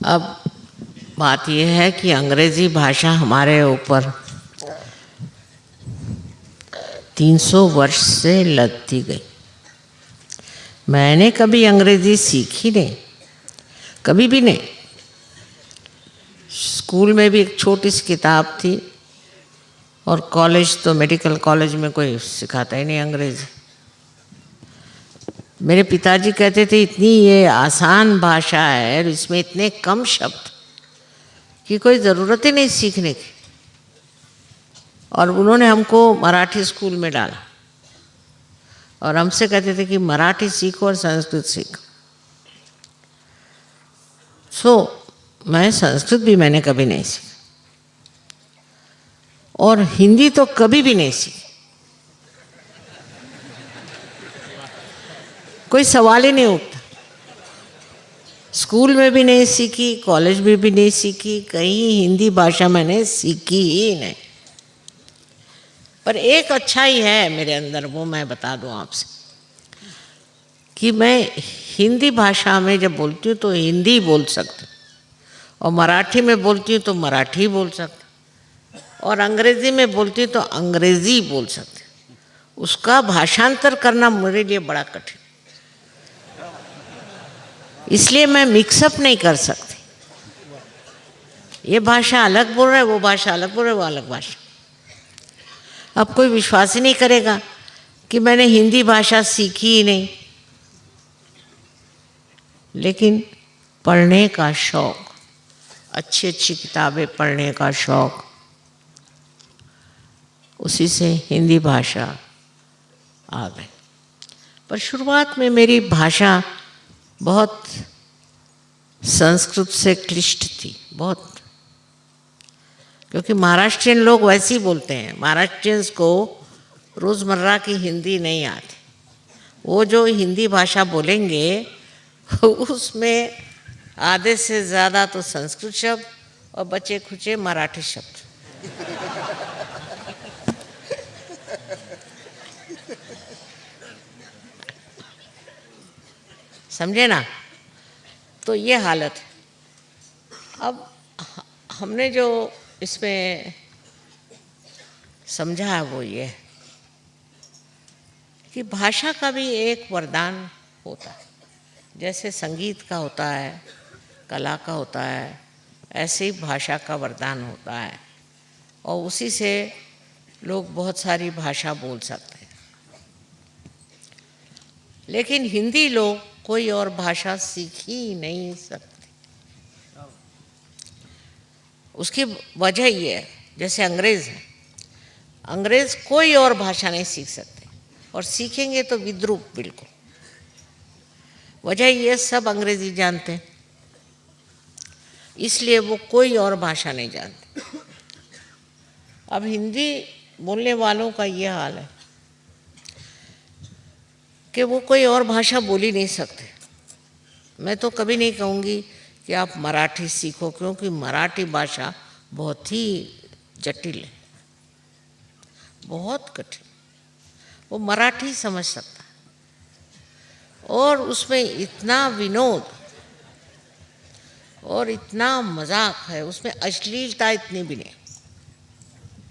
अब बात यह है कि अंग्रेजी भाषा हमारे ऊपर 300 वर्ष से लदती गई। मैंने कभी अंग्रेजी सीखी नहीं, कभी भी नहीं। स्कूल में भी एक छोटी सी किताब थी और कॉलेज तो मेडिकल कॉलेज में कोई सिखाता ही नहीं अंग्रेजी। मेरे पिताजी कहते थे इतनी ये आसान भाषा है और इसमें इतने कम शब्द कि कोई ज़रूरत ही नहीं सीखने की। और उन्होंने हमको मराठी स्कूल में डाला और हमसे कहते थे कि मराठी सीखो और संस्कृत सीखो। मैं संस्कृत भी मैंने कभी नहीं सीखी और हिंदी तो कभी भी नहीं सीखी। कोई सवाल ही नहीं उठता। स्कूल में भी नहीं सीखी, कॉलेज में भी नहीं सीखी, कहीं हिंदी भाषा मैंने सीखी ही नहीं। पर एक अच्छा ही है मेरे अंदर, वो मैं बता दूं आपसे कि मैं हिंदी भाषा में जब बोलती हूँ तो हिंदी बोल सकती हूँ और मराठी में बोलती हूँ तो मराठी बोल सकती हूँ और अंग्रेज़ी में बोलती हूँ तो अंग्रेज़ी बोल सकती हूँ। उसका भाषांतर करना मेरे लिए बड़ा कठिन, इसलिए मैं मिक्सअप नहीं कर सकती। ये भाषा अलग बोल रहा है, वो भाषा अलग बोल रहा है, वो अलग भाषा। अब कोई विश्वास ही नहीं करेगा कि मैंने हिंदी भाषा सीखी ही नहीं, लेकिन पढ़ने का शौक़, अच्छी अच्छी किताबें पढ़ने का शौक़, उसी से हिंदी भाषा आ गई। पर शुरुआत में मेरी भाषा बहुत संस्कृत से क्लिष्ट थी, बहुत, क्योंकि महाराष्ट्रियन लोग वैसे ही बोलते हैं। महाराष्ट्रियंस को रोज़मर्रा की हिंदी नहीं आती। वो जो हिंदी भाषा बोलेंगे उसमें आधे से ज़्यादा तो संस्कृत शब्द और बचे खुचे मराठी शब्द। समझे ना? तो ये हालत है। अब हमने जो इसमें समझा है वो ये कि भाषा का भी एक वरदान होता है। जैसे संगीत का होता है, कला का होता है, ऐसे ही भाषा का वरदान होता है और उसी से लोग बहुत सारी भाषा बोल सकते हैं। लेकिन हिंदी लोग कोई और भाषा सीख ही नहीं सकते। उसकी वजह ये है, जैसे अंग्रेज़ है, अंग्रेज़ कोई और भाषा नहीं सीख सकते और सीखेंगे तो विद्रूप बिल्कुल। वजह ये सब अंग्रेज़ी जानते हैं, इसलिए वो कोई और भाषा नहीं जानते। अब हिंदी बोलने वालों का ये हाल है कि वो कोई और भाषा बोल ही नहीं सकते। मैं तो कभी नहीं कहूँगी कि आप मराठी सीखो, क्योंकि मराठी भाषा बहुत ही जटिल है, बहुत कठिन। वो मराठी समझ सकता है और उसमें इतना विनोद और इतना मजाक है, उसमें अश्लीलता इतनी भी नहीं,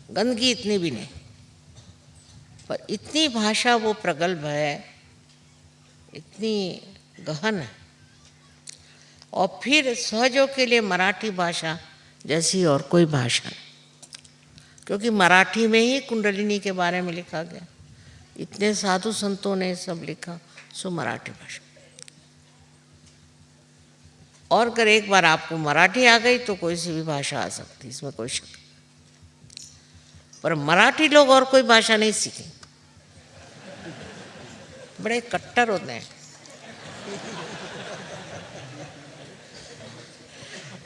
गंदगी इतनी भी नहीं, पर इतनी भाषा वो प्रगल्भ है, इतनी गहन है। और फिर सहजों के लिए मराठी भाषा जैसी और कोई भाषा नहीं, क्योंकि मराठी में ही कुंडलिनी के बारे में लिखा गया, इतने साधु संतों ने सब लिखा, सो मराठी भाषा। और अगर एक बार आपको मराठी आ गई तो कोई सी भी भाषा आ सकती, इसमें कोई शक नहीं। पर मराठी लोग और कोई भाषा नहीं सीखे, बड़े कट्टर होते हैं।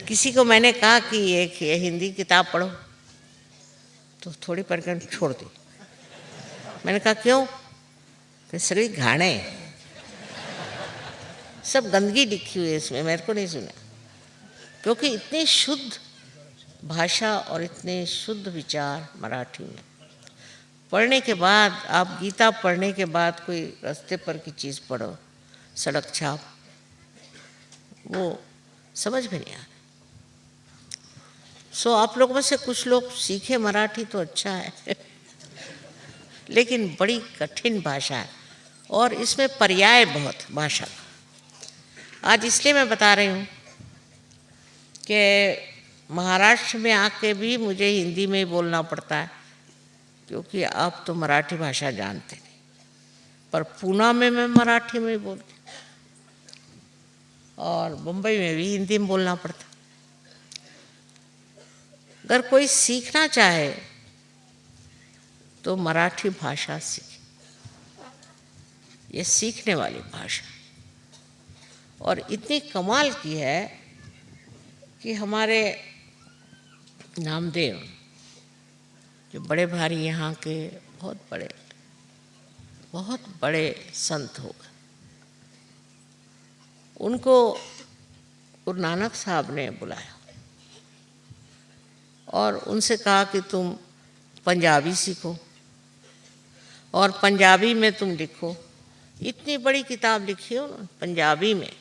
किसी को मैंने कहा कि एक हिंदी किताब पढ़ो, तो थोड़ी पढ़कर छोड़ दी। मैंने कहा क्यों? कि सभी घाणे, सब गंदगी लिखी हुई है इसमें, मेरे को नहीं सुना। क्योंकि इतनी शुद्ध भाषा और इतने शुद्ध विचार मराठी में। पढ़ने के बाद, आप गीता पढ़ने के बाद कोई रास्ते पर की चीज़ पढ़ो, सड़क छाप, वो समझ में नहीं आ रहा। सो आप लोगों में से कुछ लोग सीखे मराठी तो अच्छा है लेकिन बड़ी कठिन भाषा है और इसमें पर्याय बहुत भाषा का। आज इसलिए मैं बता रही हूँ कि महाराष्ट्र में आके भी मुझे हिंदी में ही बोलना पड़ता है क्योंकि आप तो मराठी भाषा जानते नहीं, पर पूना में मैं मराठी में ही बोलती और मुंबई में भी हिंदी में बोलना पड़ता। अगर कोई सीखना चाहे तो मराठी भाषा सीखे, ये सीखने वाली भाषा और इतनी कमाल की है कि हमारे नामदेव जो बड़े भारी यहाँ के बहुत बड़े संत हो गए, उनको गुरु नानक साहब ने बुलाया और उनसे कहा कि तुम पंजाबी सीखो और पंजाबी में तुम लिखो। इतनी बड़ी किताब लिखी है उन्होंने पंजाबी में।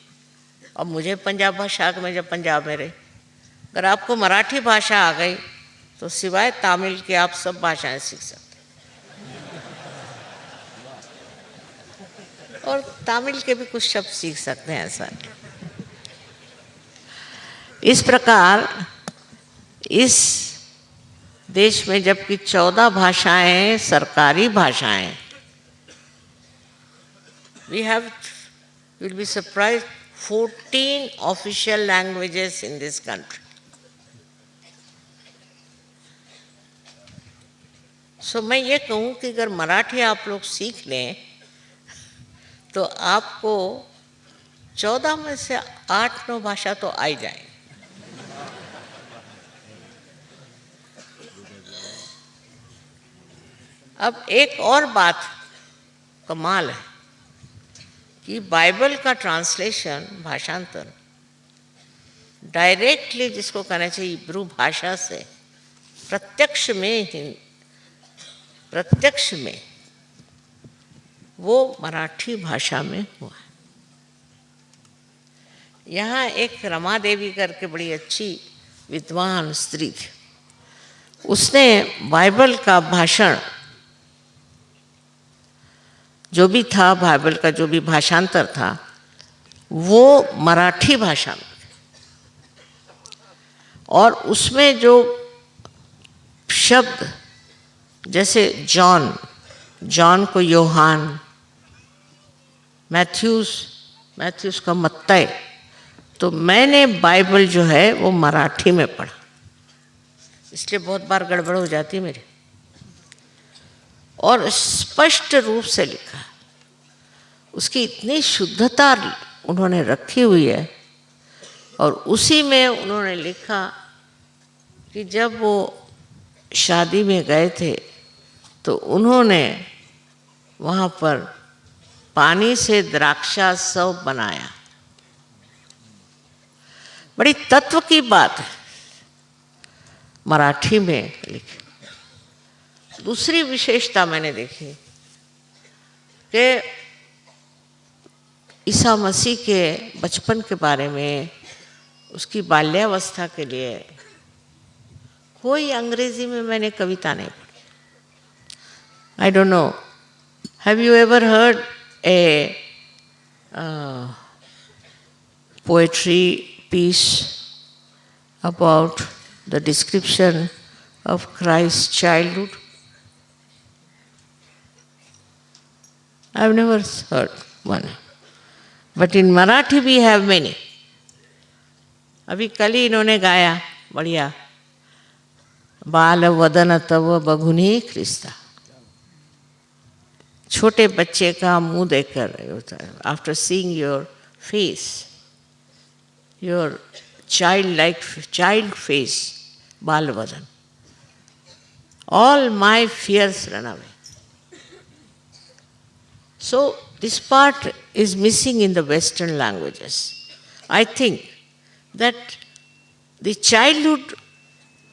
अब मुझे पंजाब भाषा में जब पंजाब में रहे, अगर आपको मराठी भाषा आ गई तो सिवाय तमिल के आप सब भाषाएं सीख सकते और तमिल के भी कुछ शब्द सीख सकते हैं, ऐसा नहीं। इस प्रकार इस देश में जबकि 14 भाषाएं सरकारी भाषाएं, we'll be surprised, 14 official languages in this country. So मैं ये कहूँ कि अगर मराठी आप लोग सीख लें तो आपको 14 में से 8-9 भाषा तो आ ही जाएंगी। अब एक और बात कमाल है कि बाइबल का ट्रांसलेशन, भाषांतर डायरेक्टली जिसको कहना चाहिए इब्रू भाषा से प्रत्यक्ष में वो मराठी भाषा में हुआ है। यहाँ एक रमा देवी करके बड़ी अच्छी विद्वान स्त्री थी, उसने बाइबल का भाषण जो भी था, बाइबल का जो भी भाषांतर था वो मराठी भाषा में, और उसमें जो शब्द जैसे जॉन को योहान, मैथ्यूस का मत्तई, तो मैंने बाइबल जो है वो मराठी में पढ़ा, इसलिए बहुत बार गड़बड़ हो जाती मेरी, और स्पष्ट रूप से लिखा। उसकी इतनी शुद्धता उन्होंने रखी हुई है और उसी में उन्होंने लिखा कि जब वो शादी में गए थे तो उन्होंने वहाँ पर पानी से द्राक्षा सब बनाया। बड़ी तत्व की बात है, मराठी में लिखी। दूसरी विशेषता मैंने देखी कि ईसा मसीह के बचपन के बारे में, उसकी बाल्यावस्था के लिए कोई अंग्रेजी में मैंने कविता नहीं पढ़ी। I don't know, have you ever heard a poetry piece about the description of Christ's childhood? I've never heard one. But in Marathi we have many. अभी कल ही इन्होंने गाया बढ़िया, बाल वदन तव बघुनी ख्रिस्ता। छोटे बच्चे का मुंह देखकर, after seeing your face, your child face, बाल वदन, all my fears run away. So this part is missing in the Western languages. I think that the childhood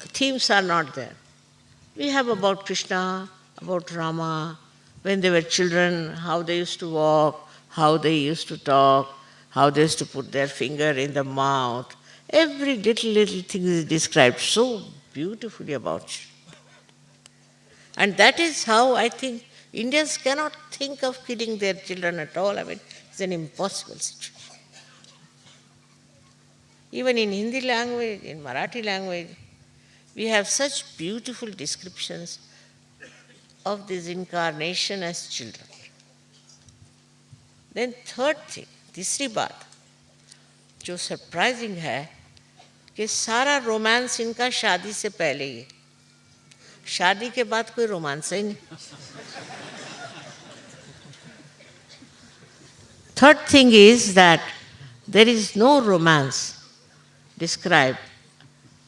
themes are not there. We have about Krishna, about Rama, when they were children, how they used to walk, how they used to talk, how they used to put their finger in the mouth, Every little thing is described so beautifully about you. And that is how I think Indians cannot think of killing their children at all. I mean, it's an impossible situation. Even in Hindi language, in Marathi language, we have such beautiful descriptions of this incarnation as children. Then third thing, तीसरी बात जो surprising है कि सारा romance इनका शादी से पहले ही है, शादी के बाद कोई रोमांस ही नहीं. Third thing is that there is no romance described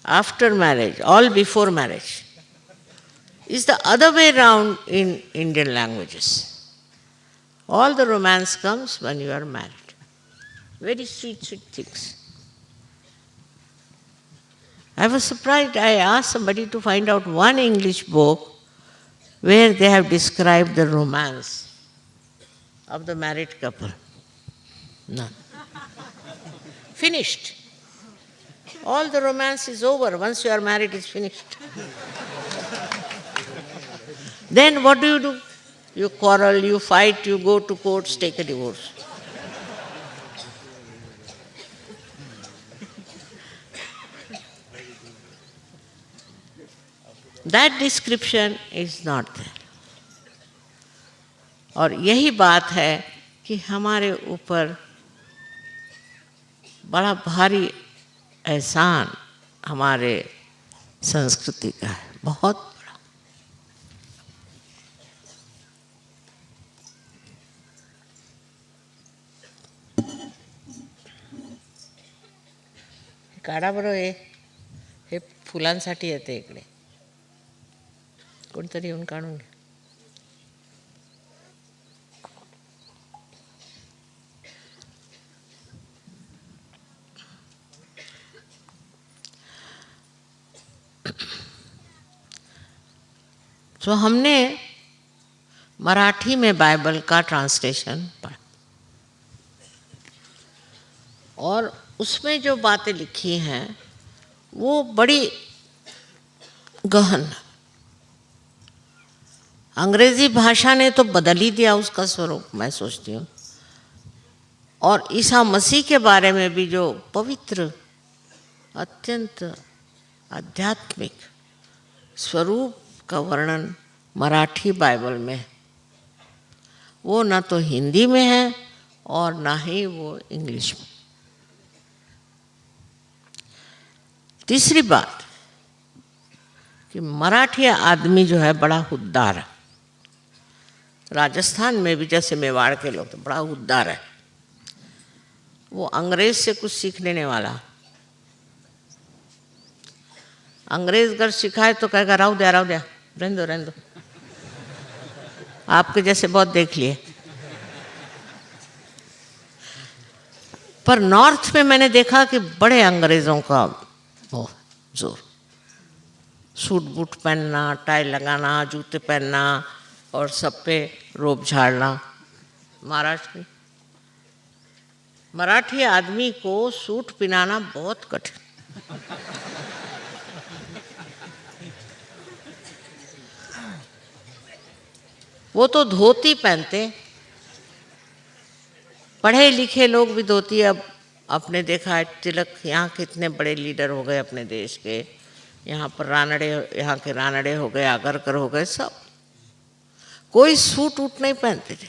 after marriage, all before marriage. It's the other way around in Indian languages. All the romance comes when you are married. Very sweet, sweet things. I was surprised. I asked somebody to find out one English book where they have described the romance of the married couple. None. Finished. All the romance is over. Once you are married, it's finished. Then what do? You quarrel, you fight, you go to courts, take a divorce. That description is not there. और यही बात है कि हमारे ऊपर बड़ा भारी एहसान हमारे संस्कृति का है, बहुत बड़ा. काढा बरं हे फुलांसाठी येते इकडे, कोणतरी येऊन काढून घे. तो हमने मराठी में बाइबल का ट्रांसलेशन पढ़ा और उसमें जो बातें लिखी हैं वो बड़ी गहन. अंग्रेजी भाषा ने तो बदल ही दिया उसका स्वरूप, मैं सोचती हूँ. और ईसा मसीह के बारे में भी जो पवित्र, अत्यंत आध्यात्मिक स्वरूप का वर्णन मराठी बाइबल में, वो ना तो हिंदी में है और ना ही वो इंग्लिश में. तीसरी बात कि मराठी आदमी जो है बड़ा हुद्दार है. राजस्थान में भी जैसे मेवाड़ के लोग तो बड़ा हुद्दार है. वो अंग्रेज से कुछ सीख लेने वाला. अंग्रेज अगर सिखाए तो कहेगा राव दे रहने दो. आपके जैसे बहुत देख लिए. पर नॉर्थ में मैंने देखा कि बड़े अंग्रेजों का जोर. सूट बूट पहनना, टाई लगाना, जूते पहनना और सब पे रोब झाड़ना. महाराष्ट्र में मराठी आदमी को सूट पहनाना बहुत कठिन. वो तो धोती पहनते. पढ़े लिखे लोग भी धोती. अब आपने देखा है तिलक यहाँ कितने बड़े लीडर हो गए अपने देश के. यहाँ पर रानड़े, यहाँ के रानड़े हो गए, आगरकर हो गए, सब कोई सूट वूट नहीं पहनते थे,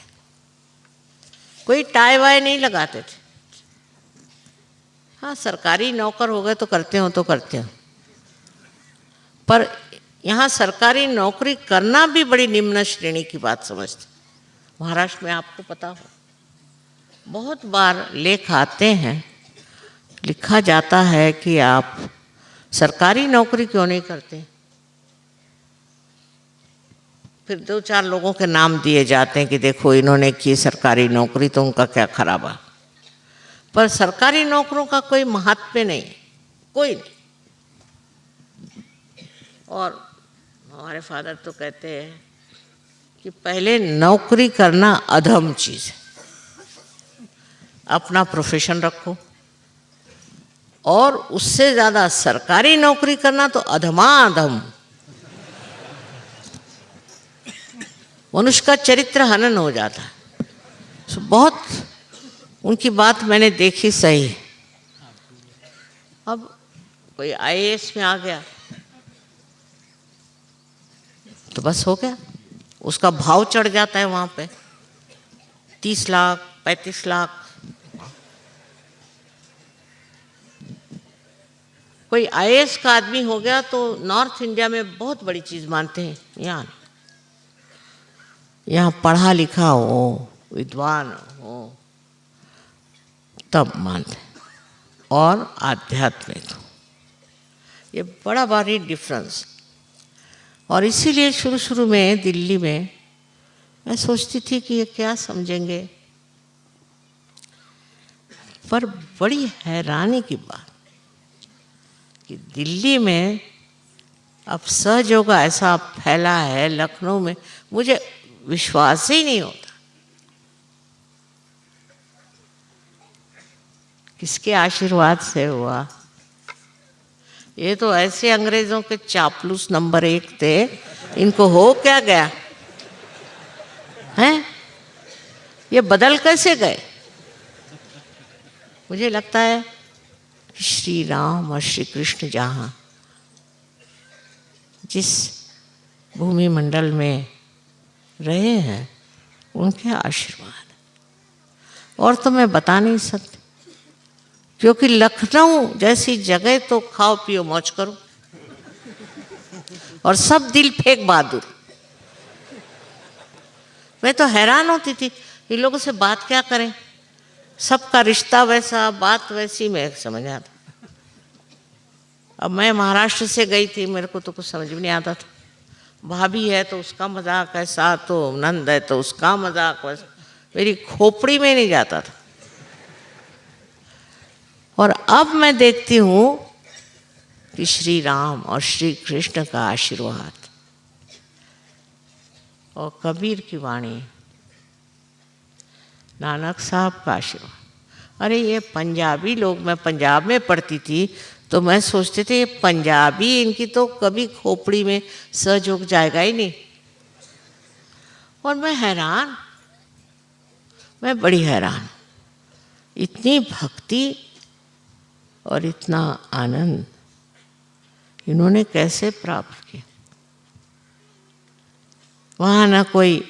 कोई टाई वाई नहीं लगाते थे. हाँ, सरकारी नौकर हो गए तो करते हो. पर यहाँ सरकारी नौकरी करना भी बड़ी निम्न श्रेणी की बात समझते. महाराष्ट्र में आपको पता हो, बहुत बार लेख आते हैं, लिखा जाता है कि आप सरकारी नौकरी क्यों नहीं करते. फिर 2-4 लोगों के नाम दिए जाते हैं कि देखो इन्होंने की सरकारी नौकरी तो उनका क्या खराब है. पर सरकारी नौकरों का कोई महत्व नहीं, कोई नहीं. और हमारे फादर तो कहते हैं कि पहले नौकरी करना अधम चीज़ है. अपना प्रोफेशन रखो और उससे ज़्यादा सरकारी नौकरी करना तो अधमाधम। मनुष्य का चरित्र हनन हो जाता है। तो बहुत उनकी बात मैंने देखी सही। अब कोई आईएएस में आ गया तो बस हो गया, उसका भाव चढ़ जाता है वहाँ पे 30 लाख 35 लाख। कोई आईएएस का आदमी हो गया तो नॉर्थ इंडिया में बहुत बड़ी चीज़ मानते हैं। यहाँ पढ़ा लिखा हो, विद्वान हो, तब मानते हैं। और आध्यात्मिक, ये बड़ा भारी डिफरेंस। और इसीलिए शुरू शुरू में दिल्ली में मैं सोचती थी कि ये क्या समझेंगे, पर बड़ी हैरानी की बात कि दिल्ली में अब सहयोग ऐसा फैला है, लखनऊ में मुझे विश्वास ही नहीं होता। किसके आशीर्वाद से हुआ? ये तो ऐसे अंग्रेजों के चापलूस नंबर 1 थे, इनको हो क्या गया हैं? ये बदल कैसे गए? मुझे लगता है कि श्री राम और श्री कृष्ण जहाँ जिस भूमि मंडल में रहे हैं, उनके आशीर्वाद और तो मैं बता नहीं सकती। क्योंकि लखनऊ जैसी जगह तो खाओ पियो मौज करो और सब दिल फेंक बहादुर। मैं तो हैरान होती थी, इन लोगों से बात क्या करें, सबका रिश्ता वैसा, बात वैसी, मैं समझ आता। अब मैं महाराष्ट्र से गई थी, मेरे को तो कुछ समझ में नहीं आता था। भाभी है तो उसका मजाक ऐसा, तो नंद है तो उसका मजाक वैसा, मेरी खोपड़ी में नहीं जाता था। और अब मैं देखती हूँ कि श्री राम और श्री कृष्ण का आशीर्वाद और कबीर की वाणी, नानक साहब का आशीर्वाद। अरे ये पंजाबी लोग, मैं पंजाब में पढ़ती थी तो मैं सोचती थी ये पंजाबी, इनकी तो कभी खोपड़ी में सहयोग जाएगा ही नहीं। और मैं हैरान, मैं बड़ी हैरान, इतनी भक्ति और इतना आनंद इन्होंने कैसे प्राप्त किया। वहाँ ना कोई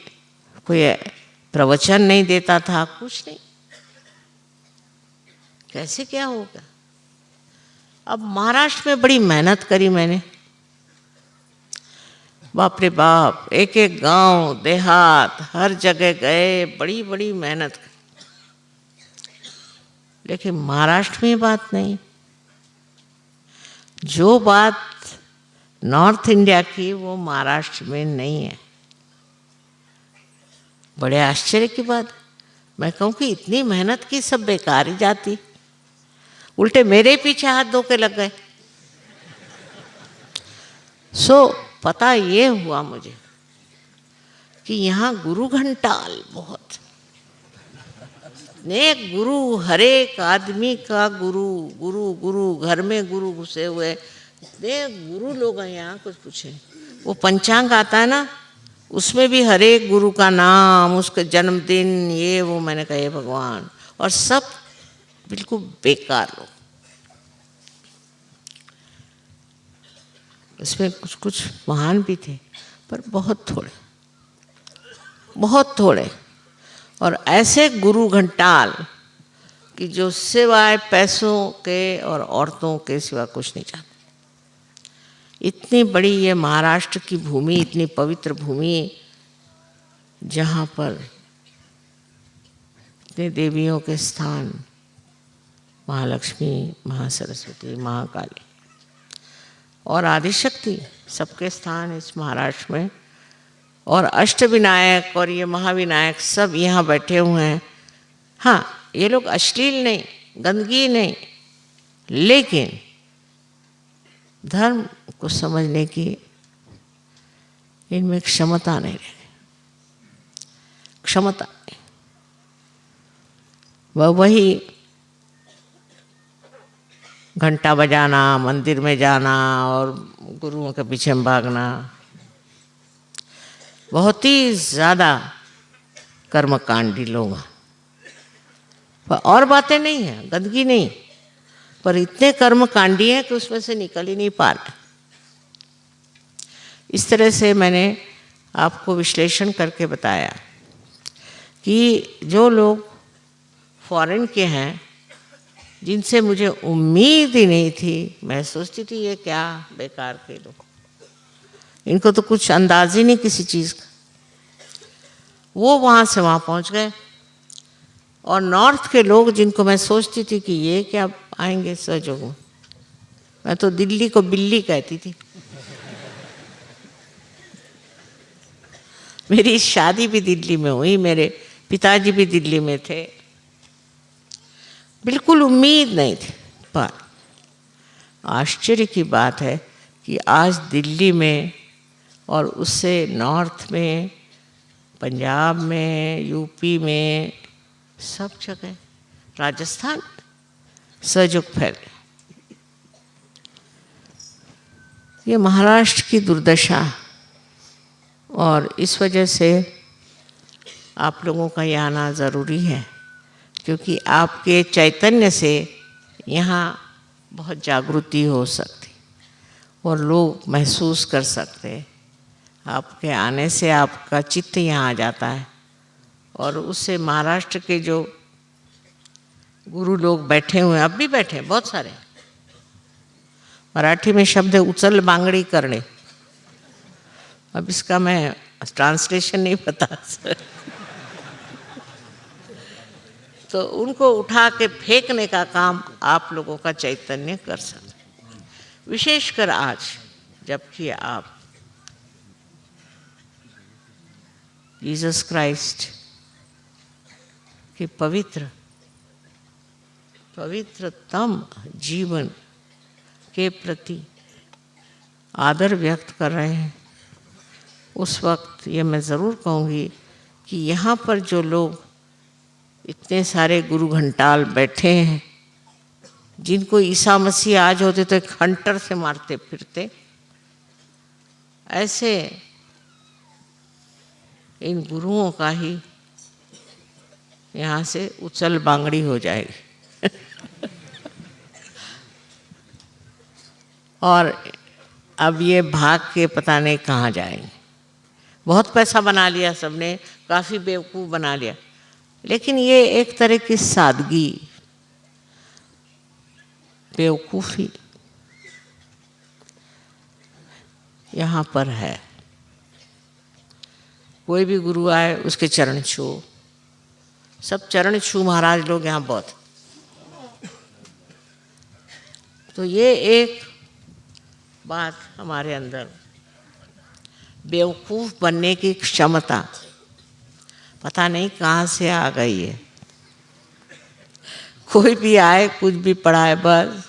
प्रवचन नहीं देता था, कुछ नहीं, कैसे क्या होगा। अब महाराष्ट्र में बड़ी मेहनत करी मैंने, बाप रे बाप, एक एक गांव देहात हर जगह गए, बड़ी बड़ी मेहनत करी। लेकिन महाराष्ट्र में बात नहीं, जो बात नॉर्थ इंडिया की वो महाराष्ट्र में नहीं है। बड़े आश्चर्य की बात, मैं कहूँ कि इतनी मेहनत की सब बेकार ही जाती, उल्टे मेरे पीछे हाथ धो के लग गए। पता ये हुआ मुझे कि यहाँ गुरु घंटाल बहुत, ने गुरु, हर एक आदमी का गुरु गुरु गुरु, घर में गुरु घुसे हुए इतने गुरु लोग हैं यहाँ, कुछ पूछे। वो पंचांग आता है ना, उसमें भी हर एक गुरु का नाम, उसका जन्मदिन, ये वो। मैंने कहा हे भगवान, और सब बिल्कुल बेकार लोग। इसमें कुछ कुछ महान भी थे, पर बहुत थोड़े, बहुत थोड़े। और ऐसे गुरु घंटाल कि जो सिवाय पैसों के और औरतों के सिवा कुछ नहीं चाहते। इतनी बड़ी ये महाराष्ट्र की भूमि, इतनी पवित्र भूमि, जहाँ पर इतने देवियों के स्थान, महालक्ष्मी, महासरस्वती, महाकाली और आदिशक्ति, सबके स्थान इस महाराष्ट्र में। और अष्टविनायक और ये महाविनायक सब यहाँ बैठे हुए हैं। हाँ, ये लोग अश्लील नहीं, गंदगी नहीं, लेकिन धर्म को समझने की इनमें क्षमता नहीं रही, क्षमता नहीं। वही घंटा बजाना, मंदिर में जाना और गुरुओं के पीछे भागना, बहुत ही ज़्यादा कर्मकांडी लोग हैं। पर और बातें नहीं हैं, गंदगी नहीं, पर इतने कर्मकांडी हैं कि उसमें से निकल ही नहीं पा रहे। इस तरह से मैंने आपको विश्लेषण करके बताया कि जो लोग फॉरेन के हैं, जिनसे मुझे उम्मीद ही नहीं थी, मैं सोचती थी ये क्या बेकार के लोग, इनको तो कुछ अंदाज ही नहीं किसी चीज़ का, वो वहाँ से वहाँ पहुँच गए। और नॉर्थ के लोग जिनको मैं सोचती थी कि ये क्या आएंगे सहयोग में, मैं तो दिल्ली को बिल्ली कहती थी। मेरी शादी भी दिल्ली में हुई, मेरे पिताजी भी दिल्ली में थे, बिल्कुल उम्मीद नहीं थी। पर आश्चर्य की बात है कि आज दिल्ली में और उससे नॉर्थ में, पंजाब में, यूपी में, सब जगह, राजस्थान सहयोग फैल। ये महाराष्ट्र की दुर्दशा, और इस वजह से आप लोगों का यहाँ आना ज़रूरी है, क्योंकि आपके चैतन्य से यहाँ बहुत जागृति हो सकती और लोग महसूस कर सकते। आपके आने से आपका चित्त यहाँ आ जाता है, और उससे महाराष्ट्र के जो गुरु लोग बैठे हुए हैं, अब भी बैठे हैं बहुत सारे, मराठी में शब्द है उचल बांगड़ी करने, अब इसका मैं ट्रांसलेशन नहीं पता तो उनको उठा के फेंकने का काम आप लोगों का चैतन्य कर सकते। विशेषकर आज जबकि आप जीसस क्राइस्ट के पवित्रतम जीवन के प्रति आदर व्यक्त कर रहे हैं, उस वक्त ये मैं ज़रूर कहूँगी कि यहाँ पर जो लोग इतने सारे गुरु घंटाल बैठे हैं, जिनको ईसा मसीह आज होते तो एक हंटर से मारते फिरते, ऐसे इन गुरुओं का ही यहाँ से उचल बांगड़ी हो जाएगी और अब ये भाग के पता नहीं कहाँ जाएंगे। बहुत पैसा बना लिया सबने, काफ़ी बेवकूफ़ बना लिया, लेकिन ये एक तरह की सादगी, बेवकूफ़ी यहाँ पर है। कोई भी गुरु आए उसके चरण छू, सब चरण छू महाराज लोग यहाँ बहुत। तो ये एक बात हमारे अंदर बेवकूफ़ बनने की क्षमता पता नहीं कहाँ से आ गई है। कोई भी आए कुछ भी पढ़ाए, बस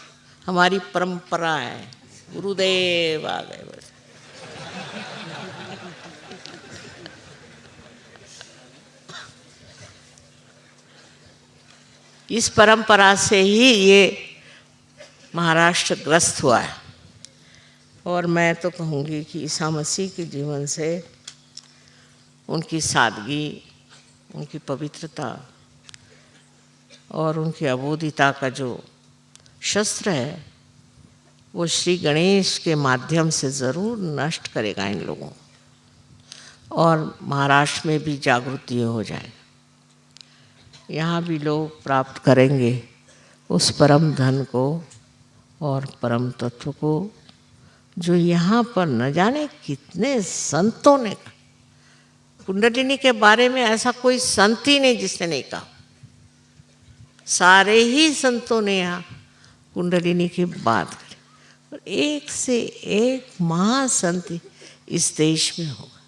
हमारी परंपरा है, गुरुदेव आ गए बस। इस परंपरा से ही ये महाराष्ट्र ग्रस्त हुआ है। और मैं तो कहूँगी कि ईसा मसीह के जीवन से उनकी सादगी, उनकी पवित्रता और उनकी अबोधिता का जो शस्त्र है, वो श्री गणेश के माध्यम से ज़रूर नष्ट करेगा इन लोगों, और महाराष्ट्र में भी जागृति हो जाए। यहाँ भी लोग प्राप्त करेंगे उस परम धन को और परम तत्व को, जो यहाँ पर न जाने कितने संतों ने कहा। कुंडलिनी के बारे में ऐसा कोई संत ही नहीं जिसने नहीं कहा, सारे ही संतों ने यहाँ कुंडलिनी की बात करी, और एक से एक महासंत इस देश में होगा।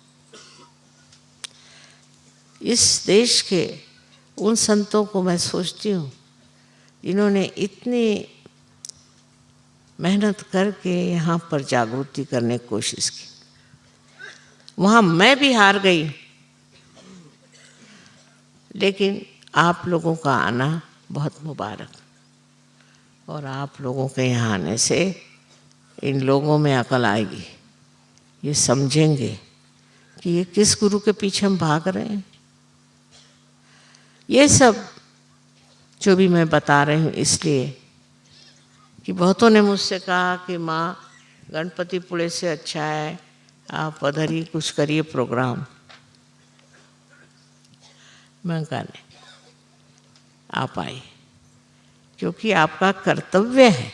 इस देश के उन संतों को मैं सोचती हूँ जिन्होंने इतनी मेहनत करके यहाँ पर जागृति करने की कोशिश की। वहाँ मैं भी हार गई, लेकिन आप लोगों का आना बहुत मुबारक, और आप लोगों के यहाँ आने से इन लोगों में अकल आएगी, ये समझेंगे कि ये किस गुरु के पीछे हम भाग रहे हैं। ये सब जो भी मैं बता रही हूँ इसलिए कि बहुतों ने मुझसे कहा कि माँ गणपतिपुळे से अच्छा है आप उधर ही कुछ करिए प्रोग्राम। मैं कहा नहीं, आप आइए, क्योंकि आपका कर्तव्य है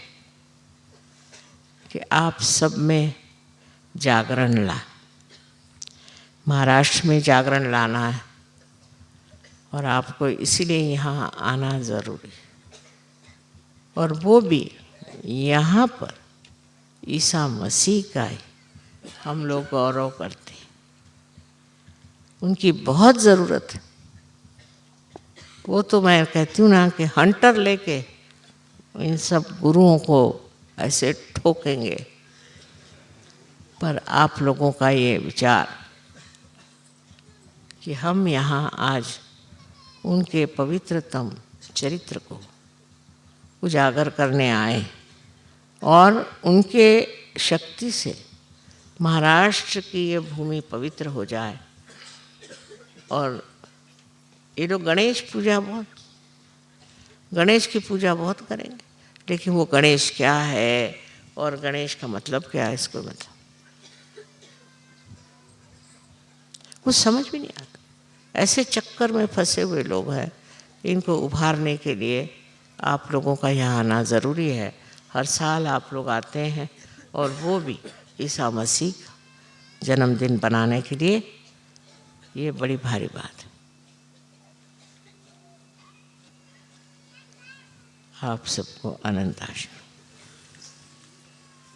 कि आप सब में जागरण ला। महाराष्ट्र में जागरण लाना है और आपको इसीलिए यहाँ आना ज़रूरी, और वो भी यहाँ पर ईसा मसीह का ही हम लोग गौरव करते हैं। उनकी बहुत ज़रूरत है। वो तो मैं कहती हूँ ना कि हंटर लेके इन सब गुरुओं को ऐसे ठोकेंगे, पर आप लोगों का ये विचार कि हम यहाँ आज उनके पवित्रतम चरित्र को उजागर करने आए और उनके शक्ति से महाराष्ट्र की ये भूमि पवित्र हो जाए। और ये लोग गणेश की पूजा बहुत करेंगे, लेकिन वो गणेश क्या है और गणेश का मतलब क्या है, इसको मतलब कुछ समझ भी नहीं आता। ऐसे चक्कर में फंसे हुए लोग हैं, इनको उभारने के लिए आप लोगों का यहाँ आना ज़रूरी है। हर साल आप लोग आते हैं, और वो भी ईसा मसीह का जन्मदिन बनाने के लिए, ये बड़ी भारी बात है। आप सबको अनंत आशीर्वाद।